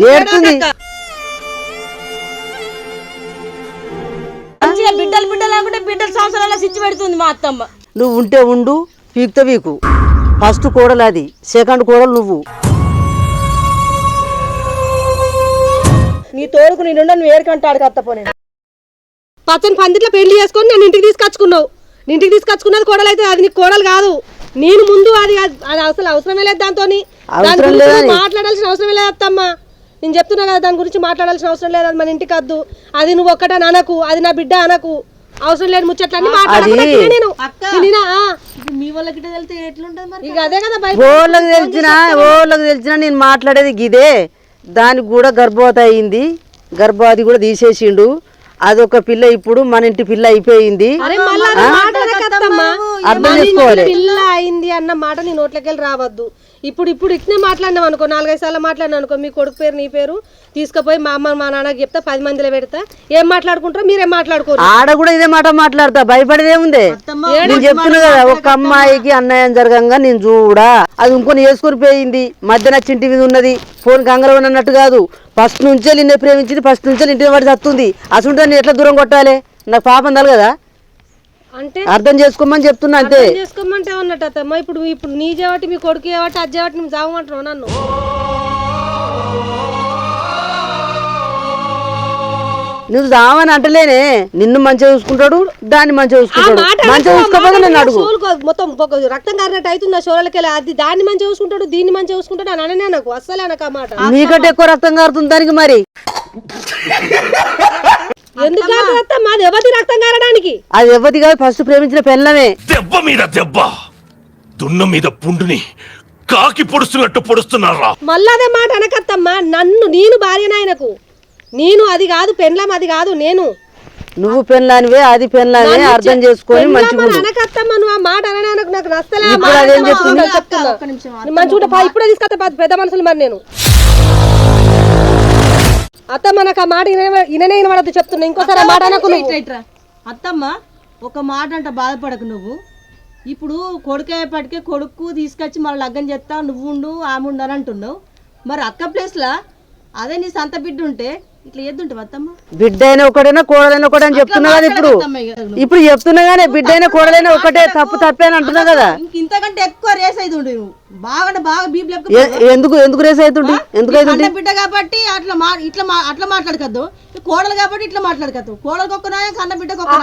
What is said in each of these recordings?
ఏడుతుంది. బిడ్డలు బిడ్డలు అనుకుంటే బిడ్డలు సంవత్సరాల సిచ్చి పెడుతుంది మా అత్తమ్మ. నువ్వు ఉంటే ఉండు, పీక్త వీకు. ఫస్ట్ కోడలు అది, సెకండ్ కోడలు నువ్వు. నీ తోడుకు నేను నువ్వు ఏరికంటాడు కత్తపోనే పచ్చని పందిట్లో పెళ్లి చేసుకొని నేను ఇంటికి తీసుకొచ్చుకున్నావు. నీ ఇంటికి తీసుకొచ్చుకున్నది కోడలు అయితే అది నీకు కోడలు కాదు. నేను ముందు అది అసలు అవసరమే లేదు దాంతో మాట్లాడాల్సిన అవసరమే లేదు అత్తమ్మ. నేను చెప్తున్నా కదా దాని గురించి మాట్లాడాల్సిన అవసరం లేదు. అది మన ఇంటికి వద్దు. అది నువ్వు ఒక్కట అనకు, అది నా బిడ్డ అనకు. అవసరం లేదు ముచ్చట్లన్నీ మాట్లాడాలి. మీ వాళ్ళకి తెలితే ఎట్లుంటది ఇక అదే కదా ఓళ్ళకి తెలిసినా నేను మాట్లాడేది గిదే. దానికి కూడా గర్భవతి అయింది, గర్భవతి కూడా తీసేసిండు. అదొక పిల్ల ఇప్పుడు మన ఇంటి పిల్ల అయిపోయింది. అర్థం చేసుకోవాలి. పిల్ల అయింది అన్న మాట నీ నోట్లకెళ్ళి రావద్దు. ఇప్పుడు ఇట్నే మాట్లాడినాం అనుకో, 4-5 సార్లు మాట్లాడినా అనుకో, మీ కొడుకు పేరు నీ పేరు తీసుకుపోయి మా అమ్మ మా నాన్నకి చెప్తా, 10 మందిలో పెడతా. ఏం మాట్లాడుకుంటారో మీరేం మాట్లాడుకోరు. ఆడ కూడా ఇదే మాట మాట్లాడతా, భయపడేదేముంది. నేను చెప్తున్నా కదా, ఒక అమ్మాయికి అన్యాయం జరగంగా నేను చూడా అది ఇంకొని వేసుకొని పోయింది. మధ్యన చింటి మీద ఉన్నది, ఫోన్ కంగర ఉన్నట్టు కాదు. ఫస్ట్ నుంచే నిన్నే ప్రేమించింది, ఫస్ట్ నుంచే ఇంటి వాడి చస్తుంది. అసలు నేను ఎట్లా దూరం కొట్టాలి? నాకు పాపం తల కదా అంటే అర్థం చేసుకోమని చెప్తున్నా అంతే. చేసుకోమంటే ఉన్నట్టు అత్తమ్మ. ఇప్పుడు నీ చేయబట్టి మీ కొడుకు చేయబట్టి అది చేయబట్టి నువ్వు చావమంటున్నావు నన్ను. నువ్వు చావని అంటలేనే, నిన్ను మంచిగా చూసుకుంటాడు, దాన్ని మంచిగా చూసుకుంటాడు. మంచిగా చూసుకోకపోతే నేను అడుగు. మొత్తం రక్తం కారినట్టు అవుతుంది ఆ షోలకి. అది దాన్ని మంచిగా చూసుకుంటాడు, దీన్ని మంచిగా చూసుకుంటాడు అని అననే నాకు అస్సలే అనక మాట. నీకంటే ఎక్కువ రక్తం కారుతుంది దానికి. మరి ఎందుకు మాది ఎవరి రక్తం కారడానికి? అది ఎవరి కాదు, ఫస్ట్ ప్రేమించిన పెళ్ళమే. దెబ్బ మీద దెబ్బ, దున్న మీద పుండుని కాకి పొడుస్తున్నట్టు పొడుస్తున్నారా? మళ్ళా అదే మాట అనకత్తమ్మా. నేను భార్య నాయనకు, నేను అది కాదు పెళ్ళం, అది కాదు నేను. నువ్వు పెళ్ళానివే, అది పెళ్ళానివే, అర్థం చేసుకొని మంచిగా అనకత్తమ్మా. నువ్వు ఆ మాట అననే నాకు నచ్చలే. చెప్తున్నా మంచిగా ఇప్పుడే తీసుకొస్తా పెద్ద మనుషులు. మరి నేను అత్తమ్మ నాకు ఆ మాట ఇననే వినబడద్దు చెప్తున్నా. ఇంకోసారి ఆ మాట అనకు. అత్తమ్మ ఒక మాట అంట బాధపడకు. నువ్వు ఇప్పుడు కొడుకేపటికే కొడుకు తీసుకొచ్చి మళ్ళీ లగ్గం చేస్తా, నువ్వు ఉండు ఆమె ఉండు అని అంటున్నావు. మరి అక్క ప్లేస్లా అదే నీ సంత బిడ్డ ఉంటే ఇట్లా ఎద్దుంటావు అత్తమ్మ? బిడ్డ అయినా ఒకటైనా కోడలైనా ఒకటే అని చెప్తున్నా కదా. ఇప్పుడు చెప్తున్నా కానీ బిడ్డ అయినా కోడలైనా ఒకటే, తప్పే అని అంటున్నా కదా. ఇంతకంటే ఎక్కువ రేస్ అవుతుండే నువ్వు. బాగా బీప్ ఎందుకు రేస్ అవుతుండే? ఎందుకు బిడ్డ కాబట్టి అట్లా మాట్లాడకద్దు, కోడలు కాబట్టి ఇట్లా మాట్లాడకద్దు. కోడలకు ఒక్క న్యాయం, కన్న బిడ్డకు ఒక్క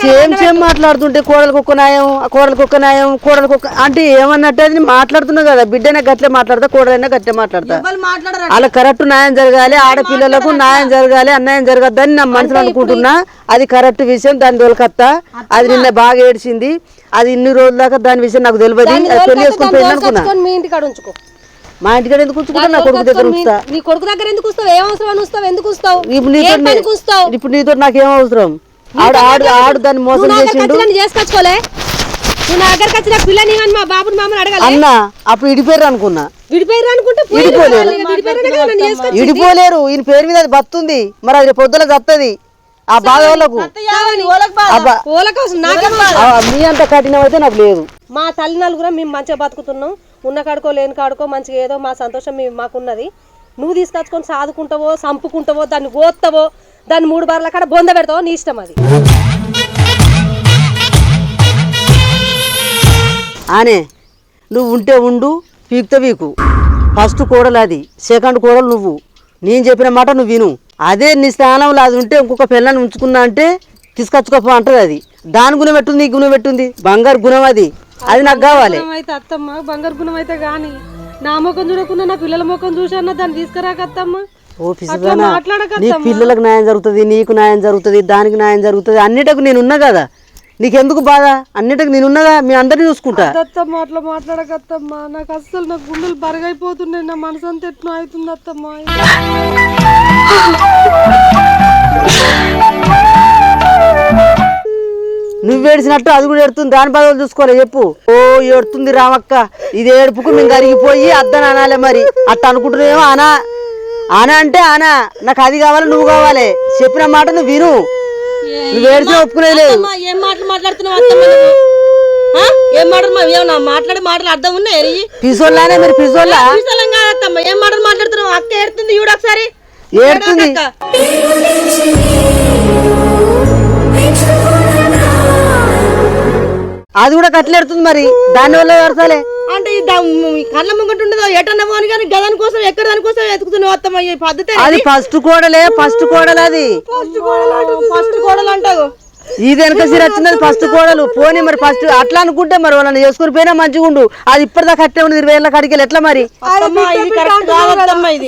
న్యాయం. సేమ్ మాట్లాడుతుంటే కోడలకు ఒక్క న్యాయం, కోడలకు ఒక్క న్యాయం, కోడలకు ఒక్క అంటే ఏమన్నట్టు అది మాట్లాడుతున్నా కదా. బిడ్డైనా గట్లే మాట్లాడతా, కోడలైనా గట్లే మాట్లాడతా. అలా కరెక్ట్ న్యాయం జరగాలి, ఆడపిల్లలకు న్యాయం జరగాలి, అన్యాయం జరగద్దని నా మనసులో అనుకుంటున్నా. అది కరెక్ట్ విషయం, దాని దొరకత్తా. అది నిన్న బాగా ఏడ్చింది. అది ఇన్ని రోజుల దాకా దాని విషయం నాకు తెలియదు. పెళ్లి చేసుకుని పోయింది అనుకున్నా. మీ ఇంటికాడ ఉంచుకో. మా ఇంటికాడ ఎందుకు ఉంచుకుంటా? నా కొడుకు దగ్గర ఉంచుతా. నీ కొడుకు దగ్గర ఎందుకు వస్తావు? ఏం అవసరం వస్తావు? ఎందుకు వస్తావు? ఇప్పుడు నీతో నాకేం అవసరం? ఆడు దాన్ని మోసం చేసిండు. చేసుకొచ్చుకోలే. నువ్వు నా దగ్గరకు వచ్చిన పిల్లని కానీ మా బాబుని మామని అడగాలి అన్నా. అప్పుడు ఇడిపోయారు అనుకున్నా. ఇడిపోలేరు. ఈయన పేరు మీద అది బతుంది. మరి అది పొద్దుల చత్తది. ఆ బాధ వాళ్ళకు మీ అంత కఠినం అయితే నాకు లేదు. మా తల్లి నలుగురం మేము మంచిగా బతుకుతున్నాం. ఉన్న కాడుకో లేని కాడుకో మంచిగా ఏదో మా సంతోషం మాకున్నది. నువ్వు తీసుకొచ్చుకొని సాదుకుంటావో, సంపుకుంటావో, దాన్ని గోత్తవో, దాన్ని 3 బార్ల కాడ బొంద పెడతావో నీ ఇష్టం. అది ఆనే నువ్వు ఉంటే ఉండు, పీక్త వీకు. ఫస్ట్ కోడలు అది, సెకండ్ కోడలు నువ్వు. నేను చెప్పిన మాట నువ్వు విను. అదే నీ స్థానంలో అది ఉంటే ఇంకొక పిల్లని ఉంచుకున్నా అంటే తీసుకొచ్చుకోపో అంటది. అది దాని గుణం పెట్టుంది, ఈ గుణం పెట్టుంది. బంగారు గుణం అది నాకు కావాలి. అయితే అత్తమ్మ బంగారు గుణం అయితే గాని నా ముఖం చూడకుండా నా పిల్లల ముఖం చూసన్నా దాన్ని తీసుకురాకత్తమ్మ. ఓ పిసిదానా, నీ పిల్లలకు న్యాయం జరుగుతుంది, నీకు న్యాయం జరుగుతుంది, దానికి న్యాయం జరుగుతుంది. అన్నిటికి నేనున్నా కదా. నీకెందుకు బాధ? అన్నిటికి నేనున్నదా, మీ అందరినీ చూసుకుంటా. అత్తమ్మ అట్లా మాట్లాడకత్తమ్మ. నాకు అస్సలు నా గుండెలు బరగైపోతున్నాయి. నా మనసు అంతా ఎట్లా అవుతుంది అత్తమ్మ. నువ్వు ఏడ్చినట్టు అది కూడా ఏడుతుంది. దాని బాధలు చూసుకోలే చెప్పు. ఓ ఏడుతుంది రామక్క. ఇది ఏడుపుకు మేము కరిగిపోయి అద్దని అనాలే. మరి అట్ట అనుకుంటున్నావేమో. ఆనా అంటే ఆనా. నాకు అది కావాలి, నువ్వు కావాలి. చెప్పిన మాట నువ్వు విను. నువ్వు ఏడ్చినా ఒప్పుకునేది లేదు. ఏం మాటలు మాట్లాడుతున్నావు? ఏం మాటలు మాట్లాడే మాటలు అర్థం ఉన్నాయి. పిసోళ్ళనే మీరు పిసోళ్ళ అత్తమ్మ ఏం మాటలు మాట్లాడుతున్నావు? అక్క ఏడుతుంది చూడు ఒకసారి. ఏడుతుంది. అది కూడా కట్లెడుతుంది మరి, దాని వల్ల వరసాలే అంటే ఈ కళ్ళ ముంగట ఉండదు ఎటన్నా పోని కానీ గదాని కోసం ఎక్కడ దానికోసం ఎతుకుతున్నావు అత్తమ్మ? ఈ పద్ధతి అది ఫస్ట్ కోడలే, ఫస్ట్ కోడలు అది. ఫస్ట్ కోడలు అంటావు. ఇది వెనక సిరి వచ్చింది ఫస్ట్ కోడలు. పోనీ మరి ఫస్ట్ అట్లా అనుకుంటే మరి వాళ్ళని చేసుకుని పోయినా మంచిగా ఉండు. అది ఇప్పటిదాకా కట్టే ఉండదు 20 ఏళ్ళ కాడికి ఎట్లా మరి?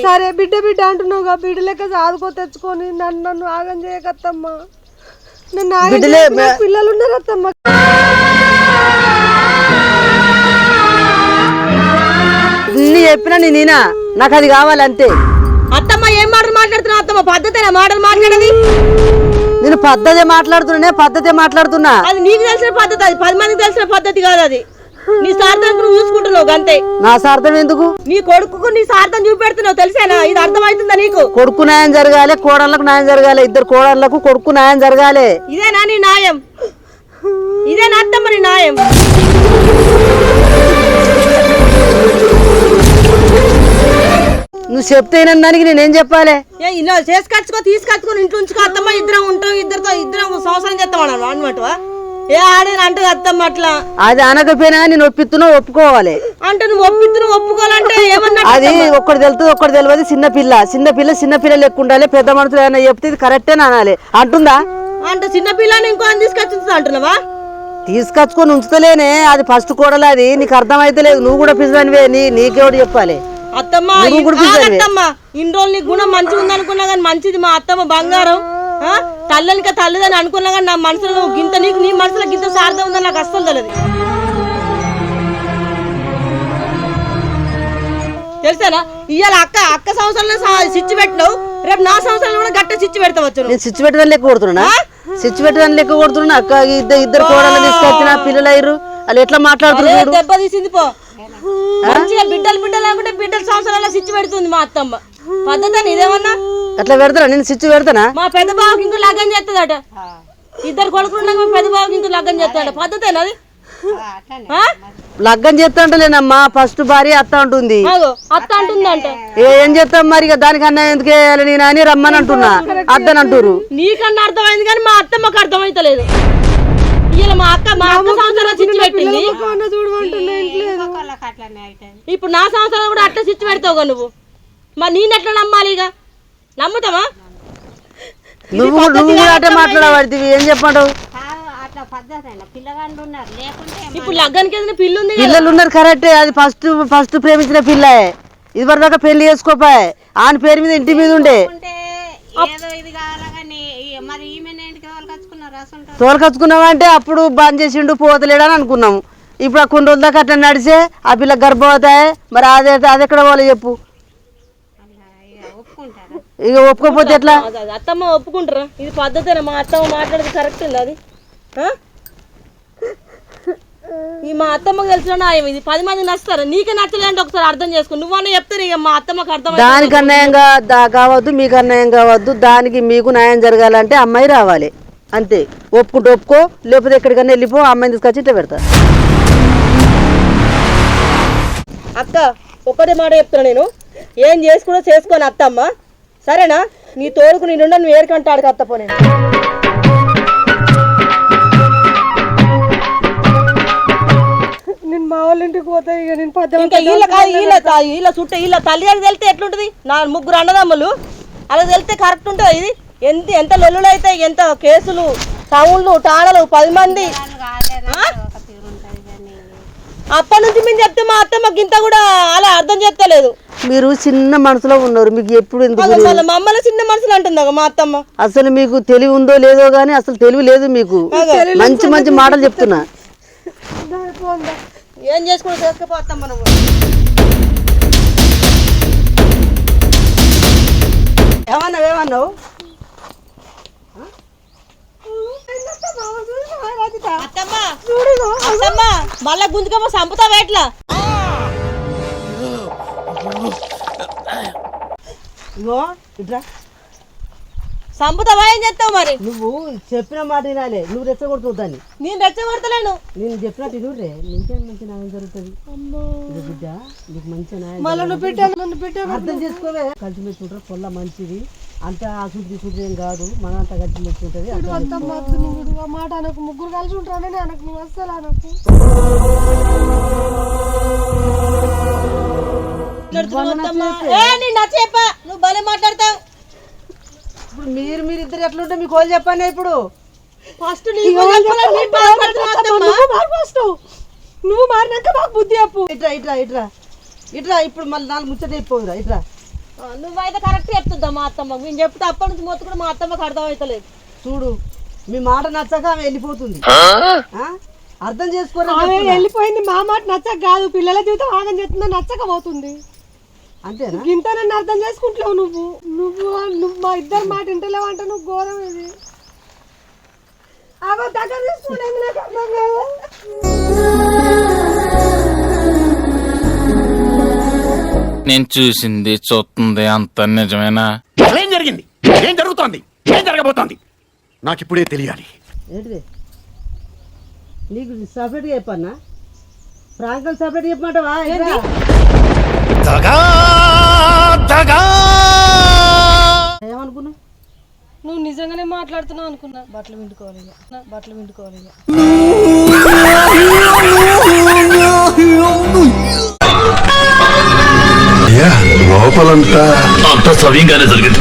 సరే బిడ్డ బిడ్డ అంటున్నావు, బిడ్డ లెక్క సాదుకో తెచ్చుకొని నన్ను ఆగం చేయకత్తమ్మా. నన్ను ఆగం పిల్లలు ఉన్నారు అత్తమ్మ. నీ చెప్పినా నేనా, నాకు అది కావాలి అంతే. అత్తమ్మ ఏం మాటలు మాట్లాడుతున్నావు అత్తమ్మ? పద్ధతేనా మాటలు మాట్లాడేది? నేను పద్ధతే మాట్లాడుతున్నా. అది నీకు తెలిసిన పద్ధతి, అది 10 మందికి తెలిసిన పద్ధతి కాదు. అది నీ స్వార్థం నువ్వు చూసుకుంటున్నావు అంతే. నా స్వార్థం ఎందుకు? నీ కొడుకు నీ స్వార్థం చూపెడుతున్నావు తెలిసేనా? ఇది అర్థమవుతుందా నీకు? కొడుకు న్యాయం జరగాలి, కోడళ్ళకు న్యాయం జరగాలి. ఇద్దరు కోడళ్ళకు కొడుకు న్యాయం జరగాలి. ఇదేనా నీ న్యాయం? ఇదేనా అత్తమ్మ నీ న్యాయం? నువ్వు చెప్తే దానికి నేనేం చెప్పాలి? ఇలా చేసుకొచ్చుకో, తీసుకొచ్చుకొని ఇంట్లో ఉంచుకో అత్తమ్మ. ఇద్దరం ఉంటాం, ఇద్దరం సంవత్సరం చేస్తామన్నా అనమాట. ఏ ఆడేనా అంటే అత్తమ్మ అట్లా. అది అనకపోయినా నేను ఒప్పిస్తున్నావు, ఒప్పుకోవాలి. అంటే నువ్వు ఒప్పుకోవాలంటే ఏమన్నా? అది ఒక్కటి తెలుస్తుంది, ఒక్కటి తెలియదు. చిన్నపిల్ల లెక్క ఉండాలి. పెద్ద మనుషులు ఏమైనా చెప్తే ఇది కరెక్టే అనాలి అంటుందా? అంటే చిన్నపిల్లని ఇంకో తీసుకొచ్చి అంటున్నావా? తీసుకొచ్చుకొని ఉంచుతలేనే, అది ఫస్ట్ కోడలు. అది నీకు అర్థమైతే లేదు. నువ్వు కూడా పిజ్జానివే, నీకేవాడు చెప్పాలి. అత్తమ్మ ఇన్ని రోజులు నీ గుణం మంచిగా ఉందనుకున్నా కానీ మంచిది మా అత్తమ్మ బంగారం. తల్లినిక తల్లిదని అనుకున్నా కానీ నా మనసులో గింత నీ మనసులో గింత సార్థం ఉందని నాకు అస్సలు తెలియదు. తెలుసానా? ఇవాళ అక్క సంవత్సరంలో సిచ్చి పెట్టినావు, రేపు నా సంవత్సరంలో కూడా గట్ట సిచ్చి పెడతావచ్చు. నేను సిచ్చి పెట్టడానికి లెక్క కొడుతున్నా. అక్క ఇద్దరు కోడలు తీసుకొచ్చిన పిల్లలు అయ్యారు. వాళ్ళు ఎట్లా మాట్లాడుతున్నారు? దెబ్బ తీసింది పో. మంచిగా బిడ్డలు అనుకుంటే బిడ్డల సంవత్సరాల సిచ్చి పెడుతుంది మా అత్తమ్మ. పద్ధతి ఇదేమన్నా? అట్లా పెడతానా? నేను సిచ్చి పెడతానా? మా పెద్ద బావకి ఇంకో లగ్గం చేస్తుందట. ఇద్దరు కొడుకున్నా పెద్ద బావకి ఇంకో లగ్గం చేస్తాడట. పద్ధతేనా అది? లగ్గం చేస్తా అంటలేనమ్మా, ఫస్ట్ భార్య అత్త అంటుంది. అత్త అంటుంది అంట. ఏం చేస్తాం మరి? దానికి అన్న ఎందుకు వేయాలి నేను అని రమ్మని అంటున్నా, అద్దని అంటారు. నీకన్నా అర్థమైంది కానీ మా అత్తమ్మకు అర్థమైతలేదు. ఇలా మా అక్క సంవత్సరాలు సిచ్చి పెట్టింది. ఇప్పుడు నా సంవత్సరాలు కూడా అట్లా సిచ్చి పెడతావుగా నువ్వు. మరి నేను ఎట్లా నమ్మాలి? ఇక నమ్ముతావా? నువ్వు కూడా అట్టే మాట్లాడబడుతుంది. ఏం చెప్పంటావు? ఇప్పుడు లగ్గానికి ఏదైనా పిల్లలు ఉన్నారు కరెక్టే. అది ఫస్ట్ ప్రేమించిన పిల్ల. ఇదివరకు దాకా పెళ్లి చేసుకోపాయి. ఆయన పేరు మీద ఇంటి మీద ఉండే తోలుకొచ్చుకున్నావా అంటే అప్పుడు బంద్ చేసిండు, పోతలేడని అనుకున్నాము. ఇప్పుడు కొన్ని రోజుల దాకా అట్లా నడిచే ఆ పిల్ల గర్భవతాయి. మరి అది ఎక్కడ పోలే చెప్పు? ఇక ఒప్పుకోపోతే ఎట్లా? అత్తమ్మ ఒప్పుకుంటారా? ఇది పద్ధతేనా? మా అత్తమ్మ మాట్లాడేది కరెక్ట్ ఉంది అది? ఈ మా అత్తమ్మకి తెలిసిన న్యాయం ఇది. 10 మంది నచ్చుతారు, నీకే నచ్చలేదంటే ఒకసారి అర్థం చేసుకో. నువ్వన్నా చెప్తారు ఇక మా అత్తమ్మకి అర్థం. దానికి అన్యాయంగా కావద్దు, మీకు అన్యాయం కావద్దు. దానికి మీకు న్యాయం జరగాలంటే అమ్మాయి రావాలి అంతే. ఒప్పుకుంటే ఒప్పుకో, లేకపోతే ఎక్కడికన్నా వెళ్ళిపో. అమ్మాయిని తీసుకొచ్చి ఇట్లా పెడతా. అక్క ఒకటే మాట చెప్తున్నా, నేను ఏం చేసుకోని అత్తమ్మ సరేనా? నీ తోడుకు నేను నువ్వు ఏరికంటే ఆడికి అత్తపో. నేను మా వాళ్ళ ఇంటికి పోతా. ఇక నేను వీళ్ళ చుట్టూ వీళ్ళ తల్లి వెళ్తే ఎట్లుంటది? నా 3 అన్నదమ్ములు అలా వెళ్తే కరెక్ట్ ఉంటుంది. ఇది ఎంత లొల్లులు అవుతాయి, ఎంత కేసులు, టౌన్లు టాణలు, 10 మంది. అప్పటి నుంచి మేము చెప్తే మా అత్తమ్మకి ఇంత కూడా అలా అర్థం చెప్తలేదు. మీరు చిన్న మనసులో ఉన్నారు, మీకు ఎప్పుడు ఎందుకు మమ్మల్ని చిన్న మనసులు అంటుందా మా అత్తమ్మ? అసలు మీకు తెలివి ఉందో లేదో గానీ అసలు తెలివి లేదు మీకు. మంచి మంచి మాటలు చెప్తున్నా. ఏం చేసుకుని చేసుకోపో అత్తమ్మ నువ్వు. ఏమన్నావు? అత్తమ్మ మళ్ళా గుంజుకోమో చంపుతావా ఎట్లా? సంపుతావా ఏం చేస్తావు మరి? నువ్వు చెప్పిన మాట వినాలే, నువ్వు రెచ్చగొడుతావు దాన్ని. నేను రెచ్చగొడతలేను. నేను చెప్పినట్టు ఇనురే, నీకేం మంచి న్యాయం జరుగుతుంది. ఇది బిడ్డ నీకు మంచి న్యాయం అర్థం చేసుకోవే. కలిసి మెచ్చుకుంటారు, పొల్ల మంచిది, అంత అసూటి సూటి ఏం కాదు, మన అంతా కలిసి మెచ్చుకుంటది. ఆ మాట అనకు, ముగ్గురు కలిసి ఉంటారని అనకు, నువ్వు అస్సలు అనకు. నువ్వు భలే మాట్లాడతావు. ఇప్పుడు మీరు ఇద్దరు ఎట్లుంటే మీకు వాళ్ళు చెప్పాను. ఇప్పుడు ఫస్ట్ నువ్వు మారినాక మాకు బుద్ధి చెప్పు. ఇట్రా ఇట్రా ఇట్రా ఇట్రా. ఇప్పుడు మళ్ళీ 4 ముచ్చట అయిపోదురా. ఇట్రా. నువ్వైతే కరెక్ట్ చెప్తుందా మా అత్తమ్మ? మేము చెప్తే అప్పటి నుంచి మొత్తం కూడా మా అత్తమ్మకి అర్థం అవుతలేదు. చూడు, మీ మాట నచ్చక ఆమె వెళ్ళిపోతుంది. అర్థం చేసుకోరా. వెళ్ళిపోయింది, మా మాట నచ్చక కాదు, పిల్లల జీవితం ఆగం చేస్తుందో నచ్చక పోతుంది. అంతేనా? ఇంత నన్ను అర్థం చేసుకుంటావు నువ్వు. నువ్వు నువ్వు మా ఇద్దరు మాట ఇంటలేవు అంటే నువ్వు ఘోరం. ఇది అవో దగ్గర తీసుకుంటే నాకు అర్థం కాదు. నేను చూసింది చూస్తుంది అంత నిజమేనా? ఏం జరిగింది? ఏం జరుగుతోంది? ఏం జరగబోతోంది? నాకు ఇప్పుడే తెలియాలి. ఏంటిది? నీకు సపరేట్గా చెప్పన్నా? ప్రాంకల్ సపరేట్ చెప్పమంటావా? ఏమనుకున్నావు? నువ్వు నిజంగానే మాట్లాడుతున్నావు అనుకున్నా. బట్టలు విండుకోవాలి. లోపలంతా అంత సవ్యంగానే జరిగింది.